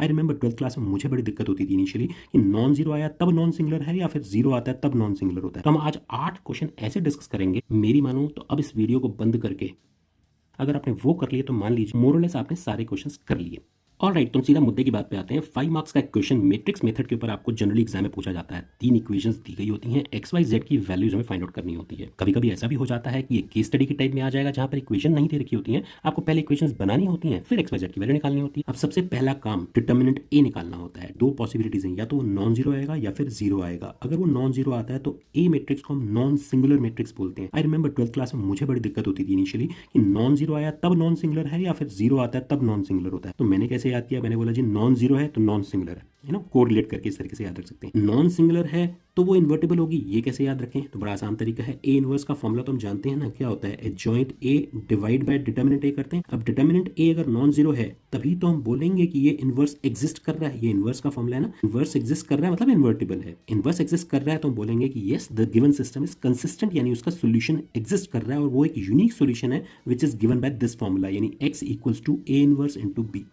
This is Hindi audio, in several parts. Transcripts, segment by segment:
आई रिमेंबर 12th क्लास में मुझे बड़ी दिक्कत होती थी इनिशियली कि नॉन जीरो आया तब नॉन सिंगुलर है या फिर जीरो आता है तब नॉन सिंगुलर होता है। तो हम आज 8 क्वेश्चन ऐसे डिस्कस करेंगे, मेरी मानो तो अब इस वीडियो को बंद करके अगर आपने वो कर लिए तो मान लीजिए मोरलेस आपने सारे क्वेश्चंस कर लिए। ऑलराइट, तो हम सीधा मुद्दे की बात पे आते हैं। 5 मार्क्स का क्वेश्चन मैट्रिक्स मेथड के ऊपर आपको जनरली एग्जाम में पूछा जाता है। 3 इक्वेशंस दी गई होती हैं, एक्स वाई जेड की वैल्यूज हमें फाइंड आउट करनी होती है। कभी कभी ऐसा भी हो जाता है कि ये केस स्टडी के टाइप में आ जाएगा जहां पर इक्वेशन नहीं दे रखी होती है, आपको पहले इक्वेशंस बनानी होती हैं, फिर एक्स वाई जेड की वैल्यू निकालनी होती है। अब सबसे पहला काम डिटर्मिनेंट ए निकालना होता है। दो पॉसिबिलिटीज हैं, या तो नॉन जीरो आएगा या फिर जीरो आएगा। अगर वो नॉन जीरो आता है तो ए मैट्रिक्स को हम नॉन सिंगुलर मैट्रिक्स बोलते हैं। आई रिमेंबर 12th क्लास में मुझे बड़ी दिक्कत होती थी इनिशियली कि नॉन जीरो आया तब नॉन सिंगुलर है या फिर जीरो आता है तब नॉन सिंगुलर होता है। तो मैंने कैसे याद किया, मैंने बोला जी नॉन जीरो है तो नॉन सिंगुलर है ना, कोरिलेट करके इस तरीके से याद रख सकते हैं। नॉन सिंगुलर है तो वो इन्वर्टिबल होगी, ये कैसे याद रखें, तो बड़ा आसान तरीका है। ए इनवर्स का फॉर्मूला तो हम जानते हैं ना, क्या होता है, adjoint A divide by determinant A करते हैं। अब डिटर्मिनेंट ए अगर नॉन जीरो है तभी तो हम बोलेंगे कि ये इनवर्स एग्जिस्ट कर रहा है। ये इनवर्स का फॉर्मूला है ना, इनवर्स एग्जिस्ट कर रहा है मतलब इन्वर्टिबल है। इनवर्स एग्जिस्ट कर रहा है तो हम बोलेंगे कि yes the given system is consistent, यानी उसका सोल्यूशन एग्जिस्ट कर रहा है और वो एक यूनिक सोल्यूशन है which is given by this formula, यानी x equals to A inverse into B.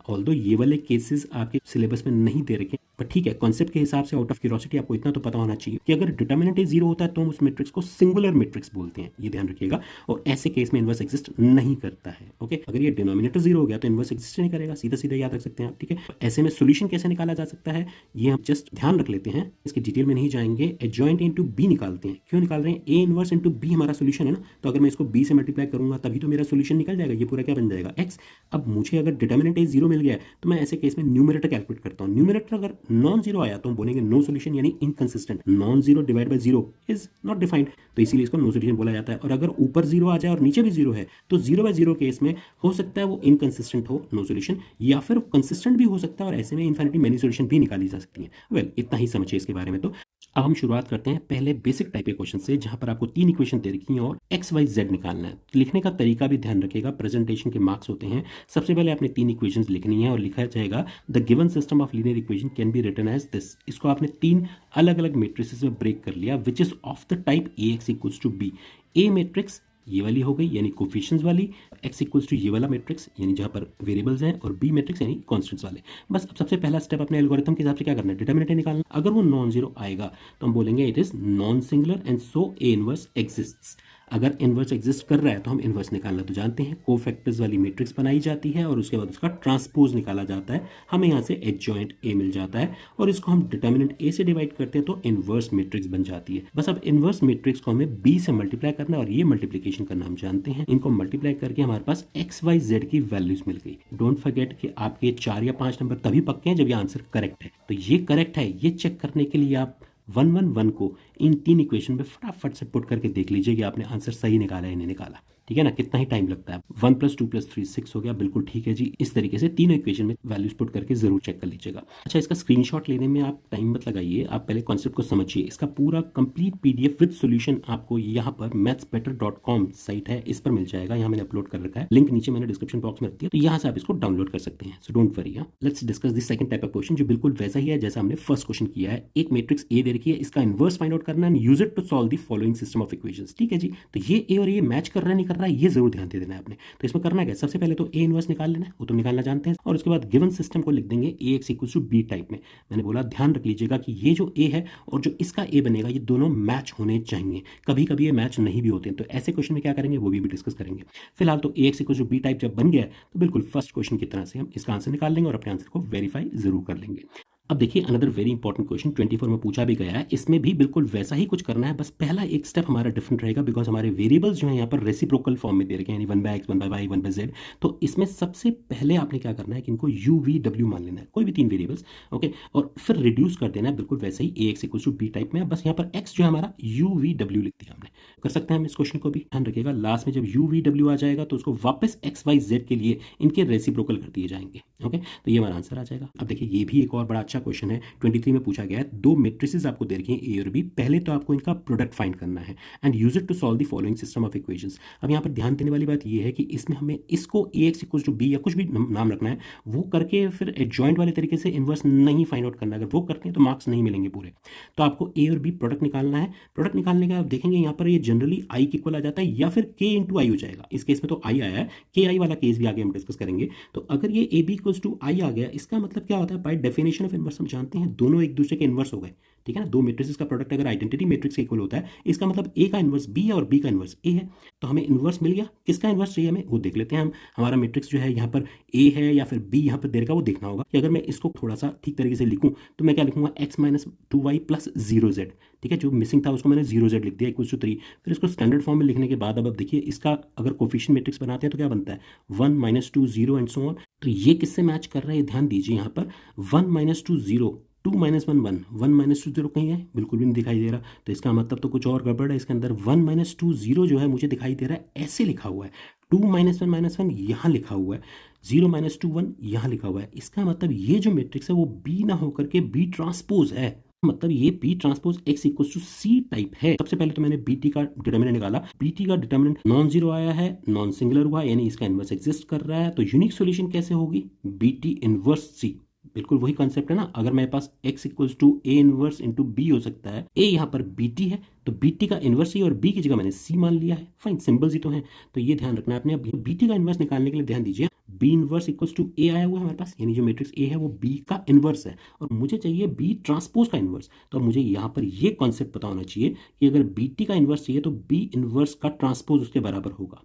Although ये वाले केसेस आपके सिलेबस में नहीं दे रखे, पर ठीक है, कॉन्सेप्ट के हिसाब से आउट ऑफ क्यूरियोसिटी आपको इतना तो पता होना चाहिए कि अगर डिटर्मिनेंट ए जीरो होता है तो हम उस मैट्रिक्स को सिंगुलर मैट्रिक्स बोलते हैं, ये ध्यान रखिएगा। और ऐसे केस में इनवर्स एग्जिस्ट नहीं करता है। ओके, अगर ये डिनोमिनेटर जीरो हो गया तो इनवर्स एग्जिस्ट नहीं करेगा, सीधा सीधा याद रख सकते हैं आप। ठीक है, ऐसे में सोल्यूशन कैसे निकाला जा सकता है ये हम जस्ट ध्यान रख लेते हैं, इसकी डिटेल में नहीं जाएंगे। एडजॉइंट इनटू बी निकालते हैं। क्यों निकाल रहे हैं, ए इनवर्स इनटू बी हमारा सोल्यूशन है ना, तो अगर मैं इसको बी से मल्टीप्लाई करूंगा तभी तो मेरा सोल्यूशन निकल जाएगा। ये पूरा क्या बन जाएगा, एक्स। अब मुझे अगर डिटर्मिनेंट ए जीरो मिल गया तो मैं ऐसे केस में न्यूमरेटर कैलकुलेट करता हूँ। न्यूमरेटर अगर नॉन जीरो आया तो हम बोलेंगे नो सोल्यूशन, यानी inconsistent. Non zero divide by zero is not defined, तो इसीलिए इसको नो सोल्यूशन बोला जाता है। और अगर ऊपर जीरो आ जाए और नीचे भी जीरो है तो जीरो बाय जीरो केस में हो सकता है वो इनकंसिस्टेंट हो, नो सोल्यूशन, या फिर कंसिस्टेंट भी हो सकता है और ऐसे में इनफिनिटी मेनी सोल्यूशन भी निकाली जा सकती है। वेल, इतना ही समझिए इसके बारे में। तो अब हम शुरुआत करते हैं पहले बेसिक टाइप के क्वेश्चन से, जहां पर आपको 3 इक्वेशन दे रखी हैं और एक्स वाई जेड निकालना है। लिखने का तरीका भी ध्यान रखिएगा, प्रेजेंटेशन के मार्क्स होते हैं। सबसे पहले आपने 3 इक्वेशंस लिखनी है और लिखा जाएगा the given system of linear equation can be written as this. इसको आपने 3 अलग अलग मैट्रिसेस में ब्रेक कर लिया, which is of the type A X equals to B. A matrix ये वाली हो गई यानी कोफिशिएंट्स वाली, x इक्वल्स टू ये वाला मैट्रिक्स यानी जहां पर वेरिएबल्स हैं, और b मैट्रिक्स यानी कांस्टेंट्स वाले। बस अब सबसे पहला स्टेप अपने एल्गोरिथम के हिसाब से क्या करना है, डिटर्मिनेंट निकालना। अगर वो नॉन जीरो आएगा तो हम बोलेंगे it is non singular and so A inverse exists. अगर इनवर्स एग्जिस्ट कर रहा है तो हम इनवर्स निकालना तो जानते हैं, कोफैक्टर्स वाली मैट्रिक्स बनाई जाती है और उसके बाद उसका ट्रांसपोज निकाला जाता है। हमें यहाँ से एडजॉइंट ए मिल जाता है और इसको हम डिटर्मिनेंट ए से डिवाइड करते हैं तो इनवर्स मैट्रिक्स बन जाती है। बस अब इनवर्स मैट्रिक्स को हमें बी से मल्टीप्लाई करना है और ये मल्टीप्लिकेशन करना हम जानते हैं। इनको मल्टीप्लाई करके हमारे पास एक्स वाई जेड की वैल्यूज मिल गई। डोंट फॉरगेट कि आपके 4 या 5 नंबर तभी पक्के हैं जब ये आंसर करेक्ट है। तो ये करेक्ट है, ये चेक करने के लिए आप 111 को इन 3 इक्वेशन में फटाफट से पुट करके देख लीजिए कि आपने आंसर सही निकाला है नहीं निकाला। ठीक है ना, कितना ही टाइम लगता है। 1 + 2 + 3 6 हो गया, बिल्कुल ठीक है जी। इस तरीके से तीनों इक्वेशन में वैल्यूज पुट करके जरूर चेक कर लीजिएगा। अच्छा, इसका स्क्रीनशॉट लेने में आप टाइम मत लगाइए, आप पहले कॉन्सेप्ट को समझिए। इसका पूरा कंप्लीट पीडीएफ विद सॉल्यूशन आपको यहाँ पर mathsbetter.com साइट है, इस पर मिल जाएगा। यहाँ मैंने अपलोड कर रखा है, लिंक नीचे मैंने डिस्क्रिप्शन बॉक्स में रख दिया, तो यहाँ से आप इसको डाउनलोड कर सकते हैं। So don't worry. Let's discuss the second type of question, जो बिल्कुल वैसा ही है जैसा हमने फर्स्ट क्वेश्चन किया है। एक मैट्रिक्स ए दे रखी है, इसका इनवर्स फाइंड आउट करना है, use it to solve the following system of equations. ठीक है जी, तो ये ए और ये मैच कर रहा है नहीं कर रहा है ये जरूर ध्यान देना है आपने। तो इसमें करना क्या, सबसे पहले तो ए इनवर्स निकाल लेना है, वो तो निकालना जानते हैं, और उसके बाद गिवन सिस्टम को लिख देंगे A X equals to B type में। मैंने बोला ध्यान रख लीजिएगा कि ये जो ए है और जो इसका ए बनेगा ये दोनों मैच होने चाहिए। कभी कभी ये मैच नहीं भी होते हैं, तो ऐसे क्वेश्चन में क्या करेंगे वो भी डिस्कस करेंगे। फिलहाल तो A X equals to B type जब बन गया है तो बिल्कुल फर्स्ट क्वेश्चन की तरह से हम इसका आंसर निकाल लेंगे और अपने आंसर को वेरीफाई जरूर कर लेंगे। अब देखिए अनदर वेरी इंपॉर्टेंट क्वेश्चन 24 में पूछा भी गया है, इसमें भी बिल्कुल वैसा ही कुछ करना है, बस पहला एक स्टेप हमारा डिफरेंट रहेगा बिकॉज हमारे वेरिएबल्स जो है यहाँ पर रेसिप्रोकल फॉर्म में दे रखे हैं, यानी 1/x 1/y 1/z। तो इसमें सबसे पहले आपने क्या करना है कि इनको u v w मान लेना है, कोई भी 3 वेरिएबल्स। ओके, और फिर रिड्यूस कर देना है बिल्कुल वैसे ही a x equal to b type में। बस यहाँ पर x जो है हमारा u v w लिख दिया हमने। कर सकते हैं हम इस क्वेश्चन को भी, ध्यान रखिएगा लास्ट में जब u v w आ जाएगा तो उसको वापस x y z के लिए इनके रेसिप्रोकल कर दिए जाएंगे। ओके, तो ये हमारा आंसर आ जाएगा। अब देखिए ये भी एक और बड़ा अच्छा अच्छा क्वेश्चन है, 23 में पूछा गया है। दो मैट्रिसेस आपको दे रखी हैं ए और बी, पहले तो आपको इनका प्रोडक्ट फाइंड करना है and use it to solve the following system of equations. अब यहाँ पर ध्यान देने वाली बात यह है कि इसमें हमें इसको ए एक्स इक्वल टू बी या कुछ भी नाम रखना है, वो करके फिर एडजॉइंट वाले तरीके से इन्वर्स नहीं फाइंड आउट करना है। अगर वो करते हैं तो मार्क्स नहीं मिलेंगे पूरे। तो आपको ए और बी प्रोडक्ट निकालना है। प्रोडक्ट निकालने का आप देखेंगे यहाँ पर ये जनरली आई के इक्वल आ जाता है या फिर के इंटू आई हो जाएगा। इस केस में तो आई आया है, के आई वाला केस भी आगे हम डिस्कस करेंगे। तो अगर ये ए बी इक्वल्स टू आई आ गया, इसका मतलब क्या होता है, बाय डेफिनेशन ऑफ इनवर्स हम जानते हैं दोनों एक दूसरे के इनवर्स हो गए, ठीक है ना। दो मैट्रिसेस का प्रोडक्ट अगर आइडेंटिटी मैट्रिक्स के इक्वल होता है, इसका मतलब ए का इनवर्स बी है और बी का इनवर्स ए है। तो हमें इनवर्स मिल गया, किसका इनवर्स चाहिए हमें वो देख लेते हैं हम। हमारा मैट्रिक्स जो है यहाँ पर ए है या फिर बी यहाँ पर दे रखा, वो देखना होगा कि अगर मैं इसको थोड़ा सा ठीक तरीके से लिखूं तो मैं क्या लिखूंगा, x minus 2y plus 0z, ठीक है। जो मिसिंग था उसको मैंने 0z लिख दिया इक्वल टू 3। फिर इसको स्टैंडर्ड फॉर्म में लिखने के बाद अब देखिए इसका अगर कोफिशिएंट मैट्रिक्स बनाते हैं तो क्या बनता है, 1 माइनस 2 0 एंड सो ऑन। तो ये किससे मैच कर रहा है, ध्यान दीजिए यहाँ पर 1 माइनस 2 0, 2 माइनस 1 1, 1 माइनस 2 0 कहीं है, बिल्कुल भी नहीं दिखाई दे रहा। तो इसका मतलब तो कुछ और गड़बड़ है इसके अंदर। 1 माइनस 2 0 जो है मुझे दिखाई दे रहा है ऐसे लिखा हुआ है, 2 माइनस 1 यहाँ लिखा हुआ है, 0 माइनस 2 1 यहाँ लिखा हुआ है। इसका मतलब ये जो मैट्रिक्स है वो बी ना होकर के बी ट्रांसपोज है, मतलब ये B transpose X equal to C type है। सबसे पहले तो मैंने बीटी का डिटर्मिनेंट निकाला, बीटी का डिटर्मिनेंट नॉन जीरो आया है, नॉन सिंगुलर हुआ, यानी इसका इनवर्स एग्जिस्ट कर रहा है। तो यूनिक सॉल्यूशन कैसे होगी, बीटी इनवर्स सी, बिल्कुल वही कॉन्सेप्ट है ना। अगर मेरे पास x equals to A inverse into B हो सकता है, ए यहाँ पर बीटी है तो बीटी का इनवर्स ही और बी की जगह मैंने सी मान लिया है, फाइन, सिंबल्स ही तो हैं। तो ये ध्यान रखना है आपने। अब बीटी का इनवर्स निकालने के लिए ध्यान दीजिए, बी इनवर्स इक्वल्स टू ए आया हुआ है हमारे पास, यानी जो मैट्रिक्स ए है वो बी का इनवर्स है और मुझे चाहिए बी ट्रांसपोज का इनवर्स। तो मुझे यहाँ पर ये कॉन्सेप्ट पता होना चाहिए कि अगर बीटी का इनवर्स चाहिए तो बी इनवर्स का ट्रांसपोज उसके बराबर होगा।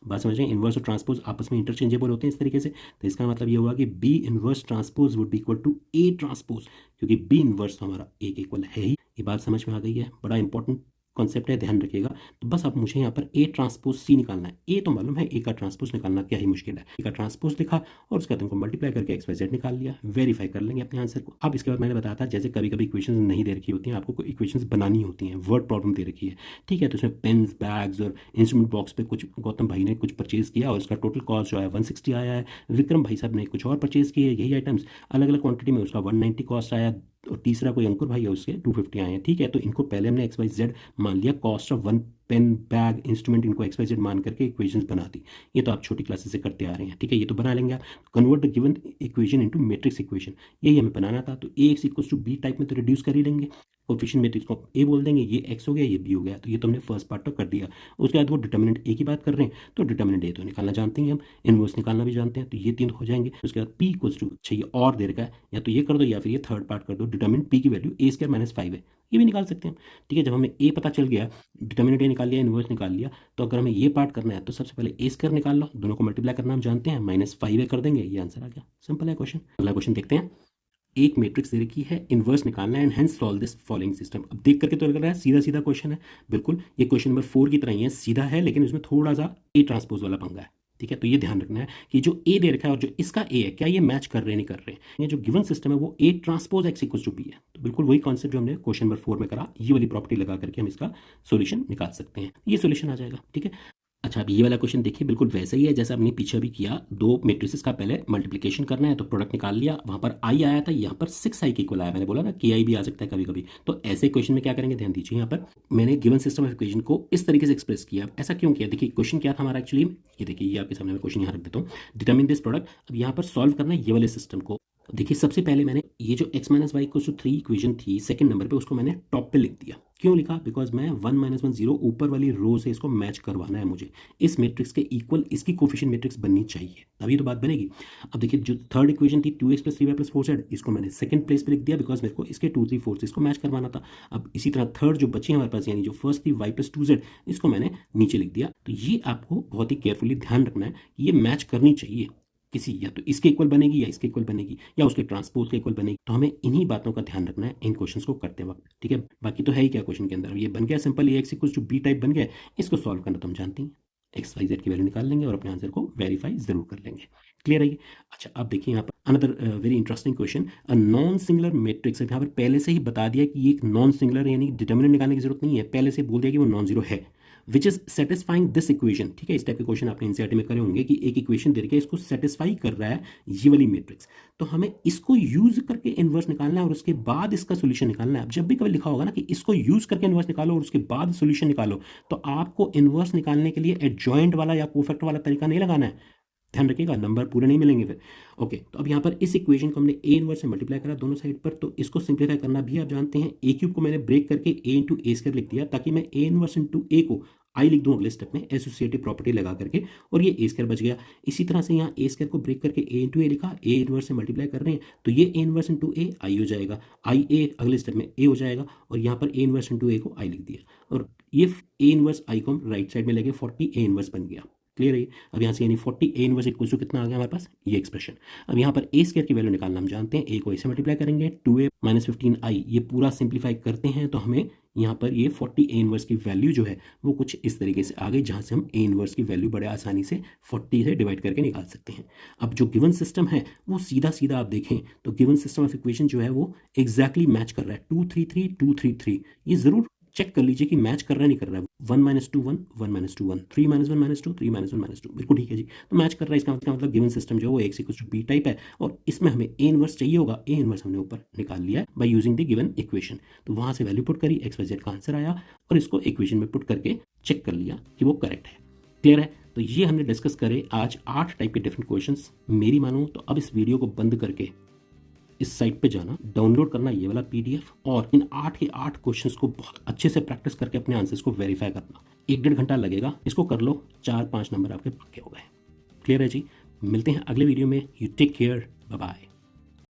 बात समझ रहे हैं, इनवर्स और ट्रांसपोज आपस में इंटरचेंजेबल होते हैं इस तरीके से। तो इसका मतलब ये होगा कि B inverse transpose would be equal to A transpose, क्योंकि बी इनवर्स तो हमारा ए के इक्वल है ही। ये बात समझ में आ गई है, बड़ा इंपॉर्टेंट कॉन्सेप्ट है, ध्यान रखिएगा। तो बस अब मुझे यहाँ पर ए ट्रांसपोज सी निकालना है। ए तो मालूम है, ए का ट्रांसपोज निकालना क्या ही मुश्किल है। ए का ट्रांसपोज लिखा और उसके बाद उनको मल्टीप्लाई करके एक्स वाई जेड निकाल लिया, वेरीफाई कर लेंगे अपने आंसर को। अब इसके बाद मैंने बताया था जैसे कभी कभी इक्वेशन नहीं दे रखी होती हैं, आपको कोई इक्वेशन बनानी होती हैं, वर्ड प्रॉब्लम दे रखी है, ठीक है। तो उसमें पेन्स, बैग्स और इंस्ट्रूमेंट बॉक्स पे कुछ गौतम भाई ने कुछ परचेज किया और उसका टोटल कॉस्ट जो है 160 आया है। विक्रम भाई साहब ने कुछ और परचेज किए यही आइटम्स अलग अलग क्वांटिटी में, उसका 190 कॉस्ट आया। और तीसरा कोई अंकुर भाई है उसके 250 आए हैं, ठीक है। तो इनको पहले हमने एक्स वाई जेड मान लिया, cost of 1 pen, bag, instrument, इनको एक्स वाई जेड मान करके इक्वेशंस बना दी। ये तो आप छोटी क्लासेस से करते आ रहे हैं, ठीक है। ये तो बना लेंगे आप, convert the given equation into matrix equation, यही हमें बनाना था। तो A X equals to B type में तो रिड्यूस कर ही लेंगे, कोफिशिएंट मैट्रिक्स को ए बोल देंगे, ये एक्स हो गया ये बी हो गया। तो ये तो हमने फर्स्ट पार्ट तो कर दिया। उसके बाद वो डिटर्मिनेंट ए की बात कर रहे हैं, तो डिटर्मिनेंट ए तो निकालना जानते हैं हम, इनवर्स निकालना भी जानते हैं, तो ये तीन हो जाएंगे। उसके बाद पी इक्वल्स टू, अच्छा ये और दे रखा है, या तो ये कर दो या फिर ये थर्ड पार्ट कर दो, डिटर्मिनेंट पी की वैल्यू ए स्क्वायर माइनस 5 है, ये भी निकाल सकते हैं, ठीक है। जब हमें ए पता चल गया, डिटर्मिनेंट ए निकाल लिया, इनवर्स निकाल लिया, तो अगर हमें ये पार्ट करना है तो सबसे पहले ए स्क्वायर निकाल लो, दोनों को मल्टीप्लाई करना हम जानते हैं, माइनस 5 कर देंगे, ये आंसर आ गया। सिंपल है क्वेश्चन। अगला क्वेश्चन देखते हैं। एक मैट्रिक्स दे रखी है, इनवर्स निकालना है and hence solve this following system. अब देख करके तो लग रहा है सीधा सीधा क्वेश्चन है, बिल्कुल ये क्वेश्चन नंबर 4 की तरह ही है, सीधा है, लेकिन उसमें थोड़ा सा ए ट्रांसपोज वाला पंगा है, ठीक है। तो ये ध्यान रखना है कि जो ए दे रखा है और जो इसका ए है, क्या ये मैच कर रहे हैं नहीं कर रहे हैं। ये जो गिवन सिस्टम है वो A transpose X equals to B है, तो बिल्कुल वही कॉन्सेप्ट जो हमने क्वेश्चन नंबर 4 में करा, ये वाली प्रॉपर्टी लगा करके हम इसका सोल्यूशन निकाल सकते हैं, ये सोल्यूशन आ जाएगा, ठीक है। अच्छा, अब ये वाला क्वेश्चन देखिए, बिल्कुल वैसा ही है जैसा हमने पीछे भी किया। दो मैट्रिसेस का पहले मल्टीप्लिकेशन करना है, तो प्रोडक्ट निकाल लिया, वहां पर आई आया था, यहाँ पर 6i के इक्वल आया। मैंने बोला ना कि आई भी आ सकता है कभी कभी। तो ऐसे क्वेश्चन में क्या करेंगे, ध्यान दीजिए, यहाँ पर मैंने गिवन सिस्टम ऑफ इक्वेशन को इस तरीके से एक्सप्रेस किया। ऐसा क्यों किया, देखिए क्वेश्चन क्या था हमारा एक्चुअली, ये देखिए, ये आपके सामने मैं क्वेश्चन यहाँ रख देता हूँ, डिटरमिन दिस प्रोडक्ट। अब यहाँ पर सॉल्व करना है ये वाले सिस्टम को। देखिए सबसे पहले मैंने ये जो x minus Y equal to 3 equation थी सेकंड नंबर पे, उसको मैंने टॉप पे लिख दिया। क्यों लिखा, बिकॉज मैं 1 माइनस 1 0 ऊपर वाली रो से इसको मैच करवाना है मुझे, इस मैट्रिक्स के इक्वल इसकी कोफिशिएंट मैट्रिक्स बननी चाहिए, तभी तो बात बनेगी। अब देखिए जो थर्ड इक्वेशन थी 2x plus 3y plus 4z, इसको मैंने सेकंड प्लेस पे लिख दिया, बिकॉज मेरे को इसके 2 3 4 से इसको मैच करवाना था। अब इसी तरह थर्ड जो बची हमारे पास, यानी जो फर्स्ट थी y प्लस 2z, इसको मैंने नीचे लिख दिया। तो ये आपको बहुत ही केयरफुली ध्यान रखना है कि ये मैच करनी चाहिए किसी, या तो इसके इक्वल बनेगी या इसके इक्वल बनेगी या उसके ट्रांसपोज के इक्वल बनेगी। तो हमें इन्हीं बातों का ध्यान रखना है इन क्वेश्चंस को करते वक्त, ठीक है। बाकी तो है ही क्या क्वेश्चन के अंदर, ये बन गया सिंपल, ये X equal to B type बन गया, इसको सॉल्व करना तो हम जानते हैं, एक्स वाई जेड की वैल्यू निकाल लेंगे और अपने आंसर को वेरीफाई जरूर कर लेंगे। क्लियर है ये। अच्छा, अब देखिए यहाँ पर another very interesting question, a non singular matrix. यहाँ पर पहले से ही बता दिया कि ये एक नॉन सिंगुलर, यानी डिटर्मिनेंट निकालने की जरूरत नहीं है, पहले से बोल दिया कि वो नॉन जीरो है। Which is satisfying this equation. ठीक है, इस टाइप के क्वेश्चन आपने एनसीईआरटी में करे होंगे कि एक इक्वेशन दे के इसको सेटिस्फाई कर रहा है ये वाली मैट्रिक्स, तो हमें इसको यूज करके इनवर्स निकालना है और उसके बाद इसका सोल्यूशन निकालना है। अब जब भी कभी लिखा होगा ना कि इसको यूज करके इनवर्स निकालो और उसके बाद सोल्यूशन निकालो, तो आपको इनवर्स निकालने के लिए एडजॉइंट वाला या कोफैक्टर वाला तरीका नहीं लगाना है, ध्यान रखिएगा, नंबर पूरे नहीं मिलेंगे फिर। ओके, तो अब यहाँ पर इस इक्वेशन को हमने ए इनवर्स से मल्टीप्लाई करा दोनों साइड पर, तो इसको सिंप्लीफाई करना भी आप जानते हैं। ए क्यूब को मैंने ब्रेक करके ए इंटू ए स्क्वायर लिख दिया, ताकि मैं ए इनवर्स इंटू ए को आई लिख दूं अगले स्टेप में एसोसिएटिव प्रॉपर्टी लगा करके, और ये ए स्क्वायर बच गया। इसी तरह से यहाँ ए स्क्वायर को ब्रेक करके ए इंटू ए लिखा, ए इनवर्स से मल्टीप्लाई कर रहे हैं, तो ये ए इनवर्स इंटू ए आई हो जाएगा, आई ए अगले स्टेप में ए हो जाएगा, और यहाँ पर ए इनवर्स इंटू ए को आई लिख दिया, और ये ए इनवर्स आई को हम राइट साइड में लेके 40 ए इनवर्स बन गया। क्लियर है। अब यहाँ से यानी 40 ए इनवर्स इक्वल टू कितना आ गया हमारे पास, ये एक्सप्रेशन। अब यहाँ पर ए स्क्वायर की वैल्यू निकालना हम जानते हैं, ए को ए से मल्टीप्लाई करेंगे, 2a माइनस 15i, ये पूरा सिंप्लीफाई करते हैं तो हमें यहाँ पर ये 40 ए इनवर्स की वैल्यू जो है वो कुछ इस तरीके से आ गई, जहाँ से हम ए इनवर्स की वैल्यू बड़े आसानी से 40 से डिवाइड करके निकाल सकते हैं। अब जो गिवन सिस्टम है वो सीधा सीधा आप देखें तो गिवन सिस्टम ऑफ इक्वेशन जो है वो एग्जैक्टली मैच कर रहा है, 2 3 3 2 3 3। ये जरूर चेक कर लीजिए कि मैच कर रहा है नहीं कर रहा है। 1 - 2 1 1 - 2 1 3 - 1 - 2 3 - 1 - 2, बिल्कुल ठीक है जी, तो मैच कर रहा है। इसका मतलब गिवन सिस्टम जो है वो X equals to B type है, और इसमें हमें ए इनवर्स चाहिए होगा, ए इनवर्स हमने ऊपर निकाल लिया है by using the given equation. तो वहां से वैल्यू पुट करी, एक्स वाई जेड का आंसर आया, और इसको इक्वेशन में पुट करके चेक कर लिया कि वो करेक्ट है। क्लियर है। तो ये हमने डिस्कस करे आज 8 टाइप के डिफरेंट क्वेश्चंस। मेरी मानो तो अब इस वीडियो को बंद करके इस साइट पे जाना, डाउनलोड करना ये वाला पीडीएफ, और इन 8 के 8 क्वेश्चंस को बहुत अच्छे से प्रैक्टिस करके अपने आंसर्स को वेरीफाई करना। 1-1.5 घंटा लगेगा, इसको कर लो, 4-5 नंबर आपके पक्के हो गए। क्लियर है जी। मिलते हैं अगले वीडियो में। You take care, bye bye.